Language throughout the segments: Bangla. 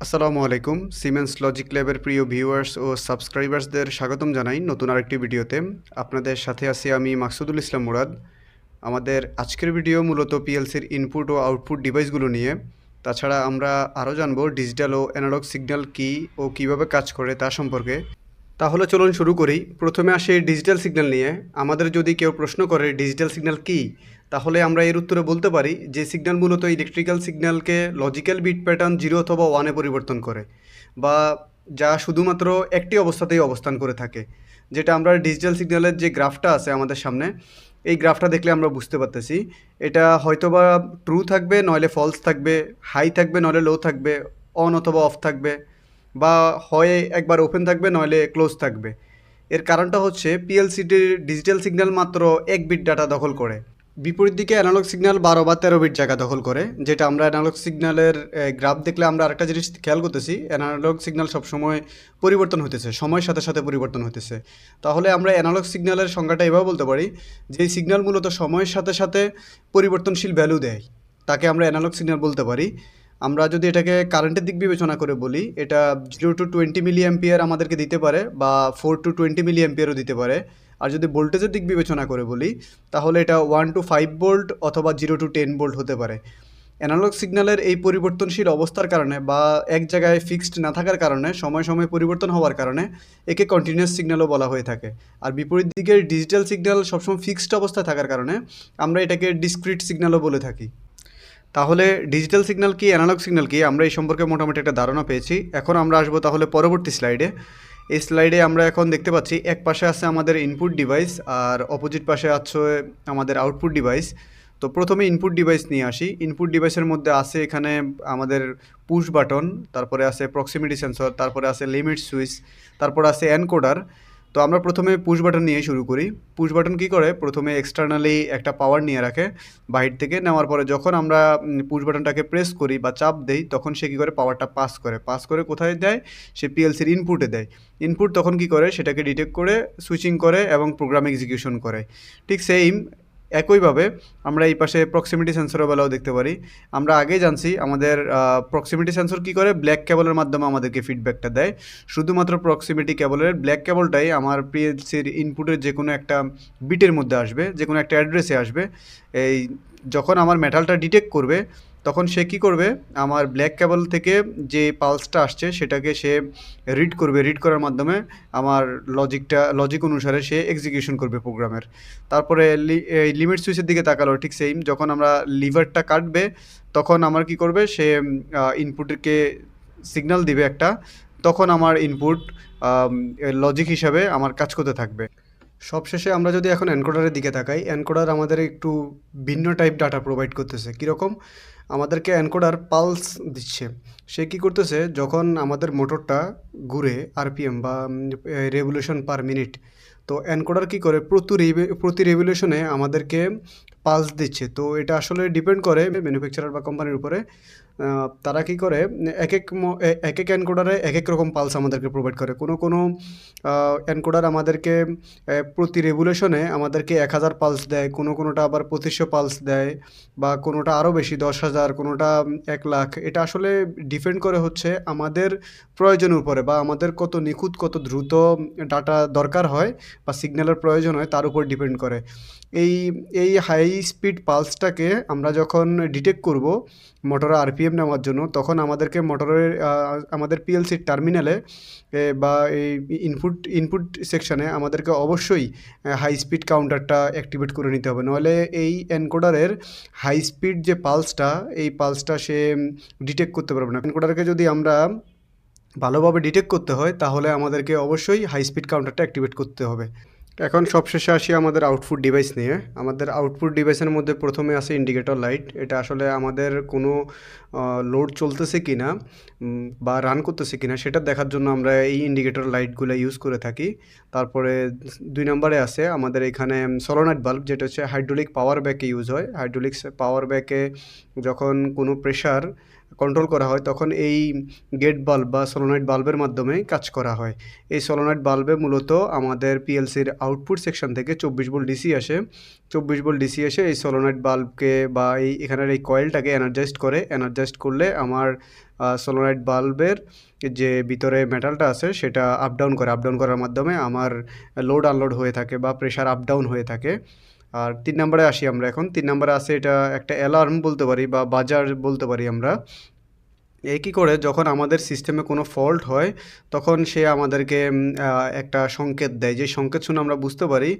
আসসালামু আলাইকুম। সিমেন্স লজিক ল্যাবের প্রিয় ভিউয়ার্স ও সাবস্ক্রাইবার্সদের স্বাগতম জানাই নতুন আরেকটি ভিডিওতে। আপনাদের সাথে আছি আমি মাকসুদুল ইসলাম মুরাদ। আমাদের আজকের ভিডিও মূলত পিএলসির ইনপুট ও আউটপুট ডিভাইসগুলো নিয়ে। তাছাড়া আমরা আরও জানব ডিজিটাল ও অ্যানালগ সিগন্যাল কী ও কীভাবে কাজ করে তা সম্পর্কে। তাহলে চলুন শুরু করি। প্রথমে আসি ডিজিটাল সিগন্যাল নিয়ে। আমাদের যদি কেউ প্রশ্ন করে ডিজিটাল সিগন্যাল কী, তাহলে আমরা এর উত্তরে বলতে পারি যে সিগন্যাল মূলত ইলেকট্রিক্যাল সিগন্যালকে লজিক্যাল বিট প্যাটার্ন 0 অথবা 1-এ পরিবর্তন করে, বা যা শুধুমাত্র একটি অবস্থাতেই অবস্থান করে থাকে। যেটা আমরা ডিজিটাল সিগন্যালের যে গ্রাফটা আছে আমাদের সামনে, এই গ্রাফটা দেখলে আমরা বুঝতে পারতেছি এটা হয়তোবা ট্রু থাকবে, নইলে ফলস থাকবে, হাই থাকবে নইলে লো থাকবে, অন অথবা অফ থাকবে, বা হয় একবার ওপেন থাকবে নইলে ক্লোজ থাকবে। এর কারণটা হচ্ছে পিএলসিটির ডিজিটাল সিগন্যাল মাত্র 1 বিট ডাটা দখল করে, বিপরীত দিকে অ্যানালগ সিগন্যাল 12 বা 13 বিট জায়গা দখল করে। যেটা আমরা অ্যানালগ সিগন্যালের গ্রাফ দেখলে আমরা আরেকটা জিনিস খেয়াল করতেছি, অ্যানালগ সিগন্যাল সবসময় পরিবর্তন হতেছে, সময়ের সাথে সাথে পরিবর্তন হতেছে। তাহলে আমরা অ্যানালগ সিগন্যালের সংজ্ঞাটা এভাবে বলতে পারি যে এই সিগন্যাল মূলত সময়ের সাথে সাথে পরিবর্তনশীল ভ্যালু দেয়, তাকে আমরা অ্যানালগ সিগন্যাল বলতে পারি। আমরা যদি এটাকে কারেন্টের দিক বিবেচনা করে বলি, এটা 0 to 20 মিলি অ্যাম্পিয়ার আমাদেরকে দিতে পারে, বা 4 to 20 মিলি অ্যাম্পিয়ারও দিতে পারে। আর যদি ভোল্টেজের দিক বিবেচনা করে বলি, তাহলে এটা 1 to 5 ভোল্ট অথবা 0 to 10 ভোল্ট হতে পারে। অ্যানালগ সিগন্যালের এই পরিবর্তনশীল অবস্থার কারণে বা এক জায়গায় ফিক্সড না থাকার কারণে, সময় সময় পরিবর্তন হওয়ার কারণে একে কন্টিনিউয়াস সিগন্যালও বলা হয়ে থাকে। আর বিপরীত দিকের ডিজিটাল সিগন্যাল সবসময় ফিক্সড অবস্থায় থাকার কারণে আমরা এটাকে ডিসক্রিট সিগন্যালও বলে থাকি। তাহলে ডিজিটাল সিগন্যাল কি, অ্যানালগ সিগন্যাল কি, আমরা এই সম্পর্কে মোটামুটি একটা ধারণা পেয়েছি। এখন আমরা আসবো তাহলে পরবর্তী স্লাইডে। এই স্লাইডে আমরা এখন দেখতে পাচ্ছি এক পাশে আছে আমাদের ইনপুট ডিভাইস, আর অপোজিট পাশে আছে আমাদের আউটপুট ডিভাইস। তো প্রথমে ইনপুট ডিভাইস নিয়ে আসি। ইনপুট ডিভাইসের মধ্যে আছে এখানে আমাদের পুশ বাটন, তারপরে আছে প্রক্সিমিটি সেন্সর, তারপরে আছে লিমিট সুইচ, তারপরে আছে এনকোডার। তো আমরা প্রথমে পুশ বাটন নিয়ে শুরু করি। পুশ বাটন কী করে, প্রথমে এক্সটার্নালি একটা পাওয়ার নিয়ে রাখে বাহির থেকে। নেওয়ার পরে যখন আমরা পুশ বাটনটাকে প্রেস করি বা চাপ দেই, তখন সে কী করে, পাওয়ারটা পাস করে কোথায় দেয়, সে পিএলসির ইনপুটে দেয়। ইনপুট তখন কী করে, সেটাকে ডিটেক্ট করে সুইচিং করে এবং প্রোগ্রাম এক্সিকিউশন করে। ঠিক সেম একইভাবে আমরা এই পাশে প্রক্সিমিটি সেন্সরের বেলাও দেখতে পারি। আমরা আগেই জানছি আমাদের প্রক্সিমিটি সেন্সর কী করে, ব্ল্যাক কেবলের মাধ্যমে আমাদেরকে ফিডব্যাকটা দেয়। শুধুমাত্র প্রক্সিমিটি কেবলের ব্ল্যাক কেবলটাই আমার পিএলসির ইনপুটের যে কোনো একটা বিটের মধ্যে আসবে, যে কোনো একটা অ্যাড্রেসে আসবে। এই যখন আমার মেটালটা ডিটেক্ট করবে, তখন সে কী করবে, আমার ব্ল্যাক কেবল থেকে যে পালসটা আসছে সেটাকে সে রিড করবে। রিড করার মাধ্যমে আমার লজিক অনুসারে সে এক্সিকিউশন করবে প্রোগ্রামের। তারপরে এই লিমিট সুইচের দিকে তাকালো, ঠিক সেম, যখন আমরা লিভারটা কাটবে, তখন আমার কি করবে, সে ইনপুটকে সিগন্যাল দিবে একটা, তখন আমার ইনপুট লজিক হিসাবে আমার কাজ করতে থাকবে। সবশেষে আমরা যদি এখন এনকোডারের দিকে তাকাই, এনকোডার আমাদের একটু ভিন্ন টাইপ ডাটা প্রোভাইড করতেছে। কীরকম, আমাদেরকে এনকোডার পালস দিচ্ছে। সে কী করতেছে, যখন আমাদের মোটরটা ঘুরে আরপিএম বা রেভলিউশন পার মিনিট, তো এনকোডার কী করে, প্রতি রেভলিউশনে আমাদেরকে পালস দিচ্ছে। তো এটা আসলে ডিপেন্ড করে ম্যানুফ্যাকচারার বা কোম্পানির উপরে। তারা কী করে, এক এক এনকোডারে এক এক রকম পালস আমাদেরকে প্রোভাইড করে। কোনো এনকোডার আমাদেরকে প্রতি রেভলিউশনে আমাদেরকে 1000 পালস দেয়, কোনোটা আবার 2500 পালস দেয়, বা কোনোটা আরও বেশি 10,000, কোনোটা 1,00,000। এটা আসলে ডিপেন্ড করে হচ্ছে আমাদের প্রয়োজনের উপরে, বা আমাদের কত নিখুঁত, কত দ্রুত ডাটা দরকার হয় বা সিগন্যালের প্রয়োজন হয় তার উপর ডিপেন্ড করে। এই এই হাই স্পিড পালসটাকে আমরা যখন ডিটেক্ট করব মোটরের আরপিএম নেওয়ার জন্য, তখন আমাদেরকে মোটরের আমাদের পিএলসির টার্মিনালে বা এই ইনপুট সেকশানে আমাদেরকে অবশ্যই হাই স্পিড কাউন্টারটা অ্যাক্টিভেট করে নিতে হবে, নাহলে এই এনকোডারের হাই স্পিড যে পালসটা, এই পালসটা সে ডিটেক্ট করতে পারবে না। এনকোডারকে যদি আমরা ভালোভাবে ডিটেক্ট করতে হয়, তাহলে আমাদেরকে অবশ্যই হাই স্পিড কাউন্টারটা অ্যাক্টিভেট করতে হবে। এখন সবশেষে আসি আমাদের আউটপুট ডিভাইস নিয়ে। আমাদের আউটপুট ডিভাইসের মধ্যে প্রথমে আছে ইন্ডিকেটর লাইট। এটা আসলে আমাদের কোনো লোড চলতেছে কি না বা রান করতেছে কি না সেটা দেখার জন্য আমরা এই ইন্ডিকেটর লাইটগুলো ইউজ করে থাকি। তারপরে 2 নম্বরে আছে আমাদের এখানে সলোনয়েড বাল্ব, যেটা হচ্ছে হাইড্রোলিক পাওয়ার ব্যাকে ইউজ হয়। হাইড্রোলিক পাওয়ার ব্যাকে যখন কোনো প্রেশার কন্ট্রোল করা হয় তখন এই গেট বাল্ব বা সলোনয়েড বাল্বের মাধ্যমে কাজ করা হয়। এই সলোনয়েড বাল্বে মূলত আমাদের পিএলসির আউটপুট সেকশন থেকে 24 ভোল্ট ডিসি আসে। 24 ভোল্ট ডিসি এসে এই সলোনয়েড বাল্বকে বা এখানের এই কয়েলটাকে এনার্জাইজড করে। এনার্জাইজড করলে আমার সলোনয়েড বাল্বের যে ভিতরে মেটালটা আছে সেটা আপ ডাউন করে। আপ ডাউন করার মাধ্যমে আমার লোড আনলোড হয়ে থাকে বা প্রেশার আপ ডাউন হয়ে থাকে। আর 3 নম্বরে আসি আমরা এখন। 3 নম্বরে আছে এটা একটা অ্যালার্ম বলতে পারি বা বাজার বলতে পারি আমরা। কী করে যখন আমাদের সিস্টেমে কোনো ফল্ট হয় তখন সে আমাদেরকে একটা সংকেত দেয়। যে সংকেত শুনে আমরা বুঝতে পারি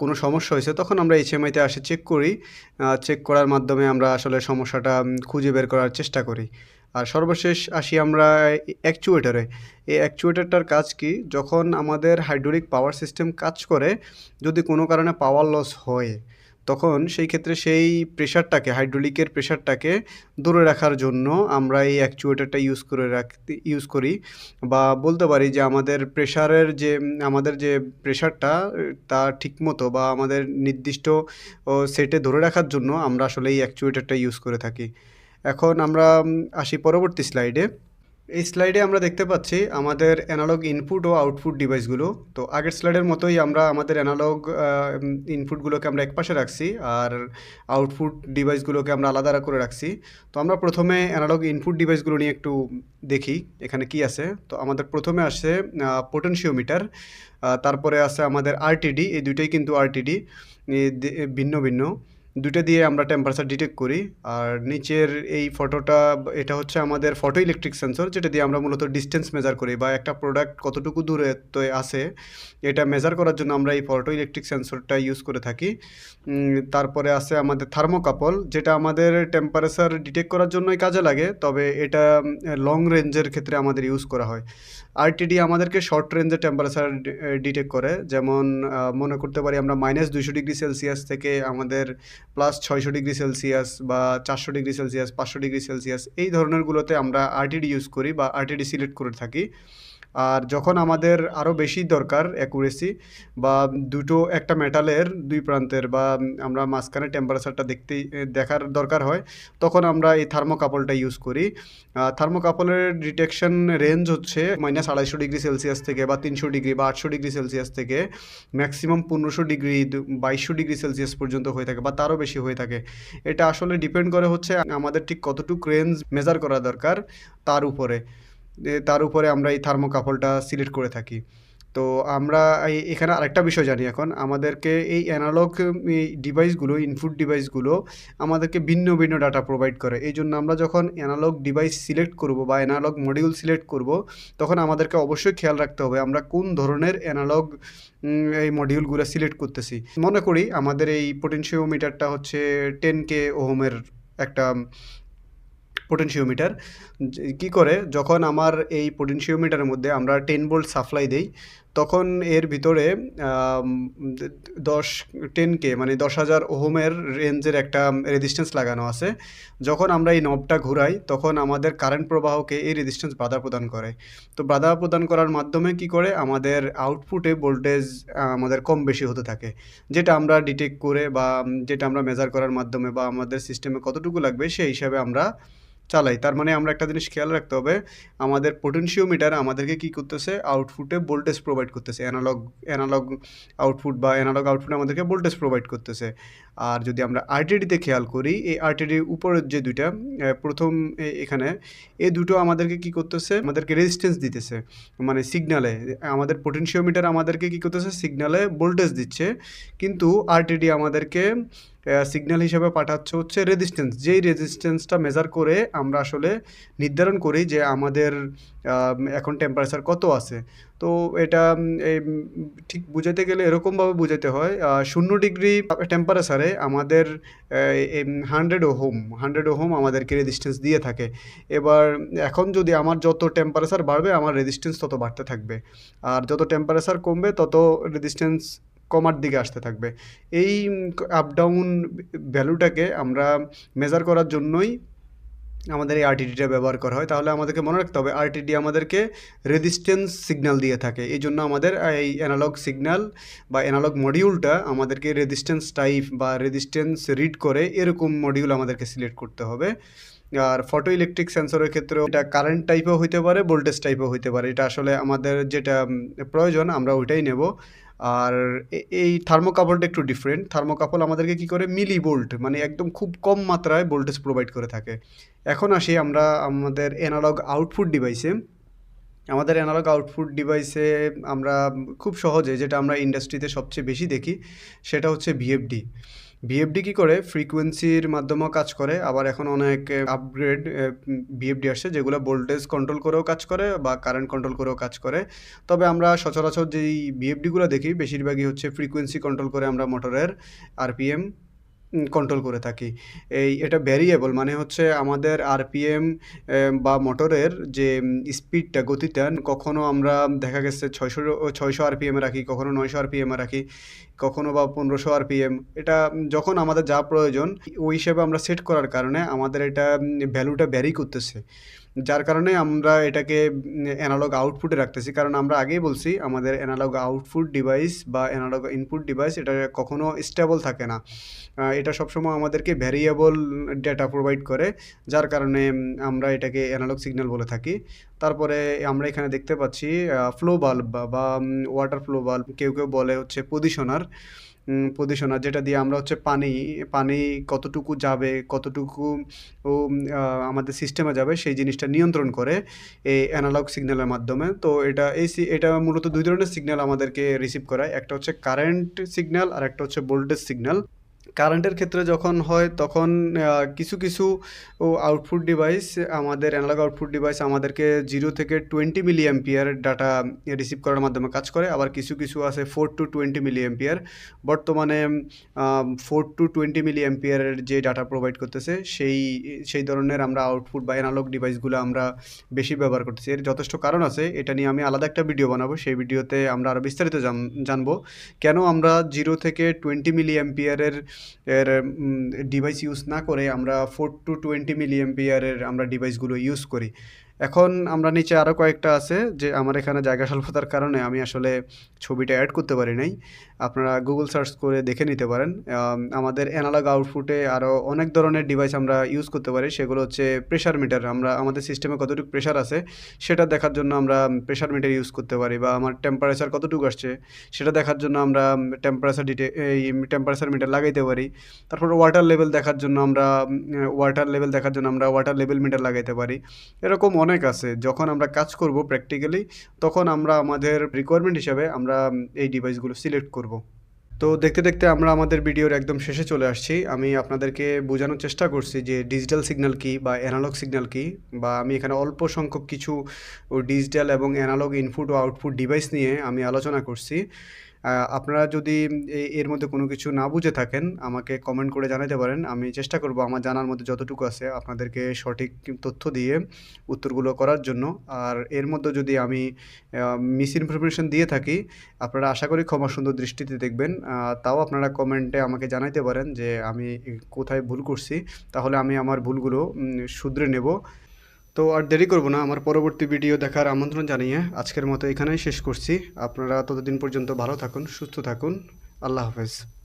কোনো সমস্যা হয়েছে, তখন আমরা এইচএমআইতে আসে চেক করি। চেক করার মাধ্যমে আমরা আসলে সমস্যাটা খুঁজে বের করার চেষ্টা করি। আর সর্বশেষ আসি আমরা অ্যাকচুয়েটরে। এই অ্যাকচুয়েটরটার কাজ কি? যখন আমাদের হাইড্রোলিক পাওয়ার সিস্টেম কাজ করে, যদি কোনো কারণে পাওয়ার লস হয় তখন সেই ক্ষেত্রে সেই প্রেশারটাকে, হাইড্রোলিকের প্রেশারটাকে ধরে রাখার জন্য আমরা এই অ্যাকচুয়েটরটা ইউজ করি। বা বলতে পারি যে আমাদের প্রেশারের যে আমাদের যে প্রেশারটা তা ঠিকমতো বা আমাদের নির্দিষ্ট সেটে ধরে রাখার জন্য আমরা আসলে এই অ্যাকচুয়েটরটা ইউজ করে থাকি। এখন আমরা আসি পরবর্তী স্লাইডে। এই স্লাইডে আমরা দেখতে পাচ্ছি আমাদের অ্যানালগ ইনপুট ও আউটপুট ডিভাইসগুলো। তো আগের স্লাইডের মতোই আমরা আমাদের অ্যানালগ ইনপুটগুলোকে আমরা একপাশে রাখছি আর আউটপুট ডিভাইসগুলোকে আমরা আলাদা করে রাখছি। তো আমরা প্রথমে অ্যানালগ ইনপুট ডিভাইসগুলো নিয়ে একটু দেখি এখানে কি আছে। তো আমাদের প্রথমে আসে পোটেনশিওমিটার, তারপরে আছে আমাদের আরটিডি। এই দুটোই কিন্তু আরটিডি, ভিন্ন ভিন্ন। দুটো দিয়ে আমরা টেম্পারেচার ডিটেক্ট করি। আর নিচের এই ফটোটা, এটা হচ্ছে আমাদের ফটো ইলেকট্রিক সেন্সর, যেটা দিয়ে আমরা মূলত ডিস্টেন্স মেজার করি বা একটা প্রোডাক্ট কতটুকু দূরে তো আছে এটা মেজার করার জন্য আমরা এই ফটো ইলেকট্রিক সেন্সরটা ইউজ করে থাকি। তারপরে আছে আমাদের থার্মোকাপল, যেটা আমাদের টেম্পারেচার ডিটেক্ট করার জন্যই কাজে লাগে, তবে এটা লং রেঞ্জের ক্ষেত্রে আমাদের ইউজ করা হয়। আরটিডি আমাদেরকে শর্ট রেঞ্জে টেম্পারেচার ডিটেক্ট করে, যেমন মনে করতে পারি আমরা -200 ডিগ্রি সেলসিয়াস থেকে আমাদের +600 ডিগ্রি সেলসিয়াস বা 400 ডিগ্রি সেলসিয়াস, 500 ডিগ্রি সেলসিয়াস, এই ধরনেরগুলোতে আমরা আরটিডি ইউজ করি বা আরটিডি সিলেক্ট করে থাকি। আর যখন আমাদের আরও বেশি দরকার অ্যাকুরেসি বা একটা মেটালের দুই প্রান্তের বা আমরা মাঝখানে টেম্পারেচারটা দেখার দরকার হয়, তখন আমরা এই থার্মোকাপলটা ইউজ করি। থার্মোকাপলের ডিটেকশন রেঞ্জ হচ্ছে -250 ডিগ্রি সেলসিয়াস থেকে বা 300 ডিগ্রি বা 800 ডিগ্রি সেলসিয়াস থেকে ম্যাক্সিমাম 1500 ডিগ্রি 2200 ডিগ্রি সেলসিয়াস পর্যন্ত হয়ে থাকে বা তারও বেশি হয়ে থাকে। এটা আসলে ডিপেন্ড করে হচ্ছে আমাদের ঠিক কতটুকু রেঞ্জ মেজার করা দরকার তার উপরে। তার উপরে আমরা এই থার্মোকাপলটা সিলেক্ট করে থাকি। তো আমরা এখানে আরেকটা বিষয় জানি এখন, আমাদেরকে এই অ্যানালগ ডিভাইসগুলো, ইনপুট ডিভাইসগুলো আমাদেরকে ভিন্ন ভিন্ন ডাটা প্রোভাইড করে। এই জন্য আমরা যখন অ্যানালগ ডিভাইস সিলেক্ট করব বা অ্যানালগ মডিউল সিলেক্ট করব, তখন আমাদেরকে অবশ্যই খেয়াল রাখতে হবে আমরা কোন ধরনের অ্যানালগ এই মডিউলগুলো সিলেক্ট করতেছি। মনে করি আমাদের এই পোটেনশিওমিটারটা হচ্ছে 10K ওহমের একটা পোটেনশিওমিটার। কী করে, যখন আমার এই পোটেনশিওমিটারের মধ্যে আমরা 10 ভোল্ট সাপ্লাই দেই, তখন এর ভিতরে 10K মানে 10,000 ওহমের রেঞ্জের একটা রেজিস্ট্যান্স লাগানো আছে। যখন আমরা এই নবটা ঘুরাই তখন আমাদের কারেন্ট প্রবাহকে এই রেজিস্ট্যান্স বাধা প্রদান করে। তো বাধা প্রদান করার মাধ্যমে কি করে, আমাদের আউটপুটে ভোল্টেজ আমাদের কম বেশি হতে থাকে, যেটা আমরা ডিটেক্ট করে বা যেটা আমরা মেজার করার মাধ্যমে বা আমাদের সিস্টেমে কতটুকু লাগবে সেই হিসাবে আমরা চালাই। তার মানে আমরা একটা জিনিস খেয়াল রাখতে হবে, আমাদের পোটেনশিওমিটার আমাদেরকে কি করতেছে, আউটপুটে ভোল্টেজ প্রোভাইড করতেছে। অ্যানালগ আউটপুট বা অ্যানালগ আউটপুট আমাদেরকে ভোল্টেজ প্রোভাইড করতেছে। আর যদি আমরা আরটিডিতে খেয়াল করি, এই আরটিডির উপরের যে দুইটা প্রথম এখানে এই দুটো আমাদেরকে কি করতেছে, আমাদেরকে রেজিস্ট্যান্স দিতেছে, মানে সিগনালে আমাদের পোটেনশিওমিটার আমাদেরকে কি করতেছে, সিগনালে ভোল্টেজ দিচ্ছে, কিন্তু আরটিডি আমাদেরকে সিগন্যাল হিসেবে পাঠাচ্ছে হচ্ছে রেজিস্ট্যান্স। যেই রেজিস্ট্যান্সটা মেজার করে আমরা আসলে নির্ধারণ করি যে আমাদের এখন টেম্পারেচার কত আছে। তো এটা ঠিক বুঝাতে গেলে এরকমভাবে বুঝাতে হয়, 0 ডিগ্রি টেম্পারেচারে আমাদের 100 ওহম আমাদেরকে রেজিস্ট্যান্স দিয়ে থাকে। এবার এখন যদি আমার যত টেম্পারেচার বাড়বে আমার রেজিস্ট্যান্স তত বাড়তে থাকবে, আর যত টেম্পারেচার কমবে তত রেজিস্ট্যান্স কমার দিকে আসতে থাকবে। এই আপ ডাউন ভ্যালুটাকে আমরা মেজার করার জন্যই আমাদের এই আরটিডিটা ব্যবহার করা হয়। তাহলে আমাদেরকে মনে রাখতে হবে আরটিডি আমাদেরকে রেজিস্ট্যান্স সিগন্যাল দিয়ে থাকে। এই জন্য আমাদের এই অ্যানালগ সিগন্যাল বা অ্যানালগ মডিউলটা আমাদেরকে রেজিস্ট্যান্স টাইপ বা রেজিস্ট্যান্স রিড করে এরকম মডিউল আমাদেরকে সিলেক্ট করতে হবে। আর ফটো ইলেকট্রিক সেন্সরের ক্ষেত্রেও এটা কারেন্ট টাইপও হইতে পারে, ভোল্টেজ টাইপও হইতে পারে। এটা আসলে আমাদের যেটা প্রয়োজন আমরা ওইটাই নেব। আর এই থার্মোকাপলটা একটু ডিফারেন্ট। থার্মোকাপল আমাদেরকে কি করে মিলি ভোল্ট মানে একদম খুব কম মাত্রায় ভোল্টেজ প্রোভাইড করে থাকে। এখন আসি আমরা আমাদের অ্যানালগ আউটপুট ডিভাইসে। আমাদের অ্যানালগ আউটপুট ডিভাইসে আমরা খুব সহজে যেটা আমরা ইন্ডাস্ট্রিতে সবচেয়ে বেশি দেখি সেটা হচ্ছে ভিএফডি। ভিএফডি কী করে ফ্রিকোয়েন্সির মাধ্যমেও কাজ করে, আবার এখন অনেক আপগ্রেড ভিএফডি আসছে যেগুলো ভোল্টেজ কন্ট্রোল করেও কাজ করে বা কারেন্ট কন্ট্রোল করেও কাজ করে। তবে আমরা সচরাচর যেই ভিএফডিগুলো দেখি বেশিরভাগই হচ্ছে ফ্রিকোয়েন্সি কন্ট্রোল করে আমরা মোটরের আরপিএম কন্ট্রোল করে থাকি। এটা ভ্যারিয়েবল মানে হচ্ছে আমাদের আরপিএম বা মোটরের যে স্পিডটা গতিটা কখনো আমরা দেখা গেছে 600 আরপিএমে রাখি, কখনো 900 আরপিএমে রাখি, কখনো বা 1500 আরপিএম। এটা যখন আমাদের যা প্রয়োজন ওই হিসেবে আমরা সেট করার কারণে আমাদের এটা ভ্যালুটা ভ্যারি করতেছে। যার কারণে আমরা এটাকে অ্যানালগ আউটপুটে রাখতেছি, কারণ আমরা আগেই বলছি আমাদের অ্যানালগ আউটপুট ডিভাইস বা অ্যানালগ ইনপুট ডিভাইস এটা কখনো স্টেবল থাকে না। এটা সবসময় আমাদেরকে ভ্যারিয়েবল ডেটা প্রোভাইড করে, যার কারণে আমরা এটাকে অ্যানালগ সিগন্যাল বলে থাকি। তারপরে আমরা এখানে দেখতে পাচ্ছি ফ্লো বাল্ব বা ওয়াটার ফ্লো বাল্ব, কেউ কেউ বলে হচ্ছে পজিশনার, যেটা দিয়ে আমরা হচ্ছে পানি কতটুকু যাবে, কতটুকু আমাদের সিস্টেমে যাবে সেই জিনিসটা নিয়ন্ত্রণ করে এই অ্যানালগ সিগন্যালের মাধ্যমে। তো এটা মূলত দুই ধরনের সিগন্যাল আমাদেরকে রিসিভ করায়, একটা হচ্ছে কারেন্ট সিগন্যাল আর একটা হচ্ছে ভোল্টেজ সিগন্যাল। কারেন্টের ক্ষেত্রে যখন হয় তখন কিছু আউটপুট ডিভাইস আমাদের অ্যানালগ আউটপুট ডিভাইস আমাদেরকে 0 থেকে 20 মিলি অ্যাম্পিয়ার ডাটা রিসিভ করার মাধ্যমে কাজ করে, আবার কিছু আছে 4 to 20 মিলি অ্যাম্পিয়ার। বর্তমানে 4 to 20 মিলি অ্যাম্পিয়ারের যে ডাটা প্রোভাইড করতেছে সেই ধরনের আমরা আউটপুট বা অ্যানালগ ডিভাইসগুলো আমরা বেশি ব্যবহার করতেছি। এর যথেষ্ট কারণ আছে, এটা নিয়ে আমি আলাদা একটা ভিডিও বানাবো, সেই ভিডিওতে আমরা আরও বিস্তারিত জানবো কেন আমরা 0 থেকে 20 মিলি অ্যাম্পিয়ারের ডিভাইস ইউজ না করে আমরা 4 to 20 মিলি অ্যাম্পিয়ারের আমরা ডিভাইসগুলো ইউজ করি। এখন আমরা নিচে আরও কয়েকটা আছে, যে আমার এখানে জায়গা স্বল্পতার কারণে আমি আসলে ছবিটা অ্যাড করতে পারি নাই। আপনারা গুগল সার্চ করে দেখে নিতে পারেন। আমাদের অ্যানালগ আউটপুটে আরও অনেক ধরনের ডিভাইস আমরা ইউজ করতে পারি, সেগুলো হচ্ছে প্রেশার মিটার। আমরা আমাদের সিস্টেমে কতটুকু প্রেশার আছে সেটা দেখার জন্য আমরা প্রেশার মিটার ইউজ করতে পারি, বা আমার টেম্পারেচার কতটুকু আসছে সেটা দেখার জন্য আমরা টেম্পারেচার মিটার লাগাইতে পারি। তারপর ওয়াটার লেভেল দেখার জন্য আমরা ওয়াটার লেভেল মিটার লাগাইতে পারি। এরকম অনেক আছে। যখন আমরা কাজ করব প্র্যাকটিক্যালি তখন আমরা আমাদের রিকোয়ারমেন্ট হিসাবে আমরা এই ডিভাইসগুলো সিলেক্ট করব। তো দেখতে দেখতে আমরা আমাদের ভিডিওর একদম শেষে চলে আসছি। আমি আপনাদেরকে বোঝানোর চেষ্টা করছি যে ডিজিটাল সিগন্যাল কী বা অ্যানালগ সিগন্যাল কী, বা আমি এখানে অল্প সংখ্যক কিছু ডিজিটাল এবং অ্যানালগ ইনপুট ও আউটপুট ডিভাইস নিয়ে আমি আলোচনা করছি। আপনারা যদি এর মধ্যে কোনো কিছু না বুঝে থাকেন আমাকে কমেন্ট করে জানাতে পারেন। আমি চেষ্টা করব আমার জানার মধ্যে যতটুকু আছে আপনাদেরকে সঠিক তথ্য দিয়ে উত্তরগুলো করার জন্য। আর এর মধ্যে যদি আমি মিস ইনফরমেশন দিয়ে থাকি আপনারা আশা করি ক্ষমা সুন্দর দৃষ্টিতে দেখবেন। তাও আপনারা কমেন্টে আমাকে জানাতে পারেন যে আমি কোথায় ভুল করছি, তাহলে আমি আমার ভুলগুলো শুধরে নেব। তো আর দেরি করব না, আমার পরবর্তী ভিডিও দেখার আমন্ত্রণ জানিয়ে আজকের মতো এখানেই শেষ করছি। আপনারা ততদিন পর্যন্ত ভালো থাকুন, সুস্থ থাকুন। আল্লাহ হাফেজ।